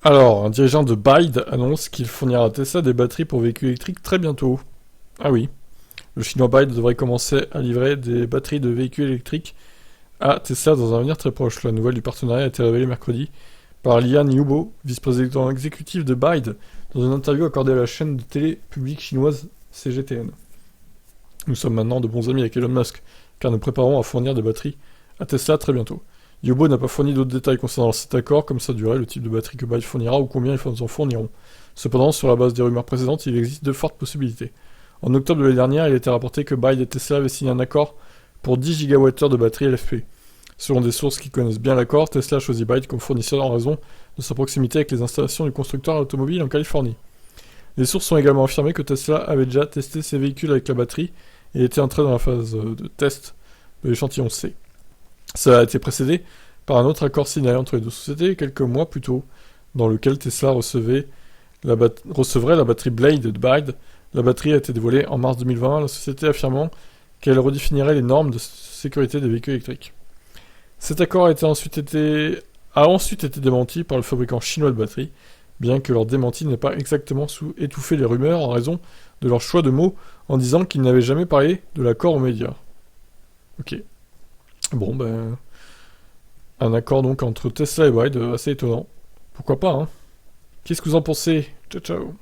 Alors, un dirigeant de BYD annonce qu'il fournira à Tesla des batteries pour véhicules électriques très bientôt. Ah oui, le chinois BYD devrait commencer à livrer des batteries de véhicules électriques à Tesla dans un avenir très proche. La nouvelle du partenariat a été révélée mercredi par Lian Yubo, vice-président exécutif de BYD, dans une interview accordée à la chaîne de télé publique chinoise CGTN. Nous sommes maintenant de bons amis avec Elon Musk, car nous préparons à fournir des batteries à Tesla très bientôt. Yobo n'a pas fourni d'autres détails concernant cet accord, comme sa durée, le type de batterie que BYD fournira ou combien ils en fourniront. Cependant, sur la base des rumeurs précédentes, il existe de fortes possibilités. En octobre de l'année dernière, il a été rapporté que BYD et Tesla avaient signé un accord pour 10 gigawattheures de batteries LFP. Selon des sources qui connaissent bien l'accord, Tesla a choisi BYD comme fournisseur en raison de sa proximité avec les installations du constructeur automobile en Californie. Les sources ont également affirmé que Tesla avait déjà testé ses véhicules avec la batterie et était entré dans la phase de test de l'échantillon C. Ça a été précédé par un autre accord signé entre les deux sociétés quelques mois plus tôt, dans lequel Tesla recevrait la batterie Blade de BYD. La batterie a été dévoilée en mars 2020, la société affirmant qu'elle redéfinirait les normes de sécurité des véhicules électriques. Cet accord a ensuite été démenti par le fabricant chinois de batteries, bien que leur démenti n'ait pas exactement étouffé les rumeurs en raison de leur choix de mots en disant qu'ils n'avaient jamais parlé de l'accord aux médias. Ok. Bon, ben... Un accord donc entre Tesla et BYD, assez étonnant. Pourquoi pas, hein? Qu'est-ce que vous en pensez? Ciao ciao.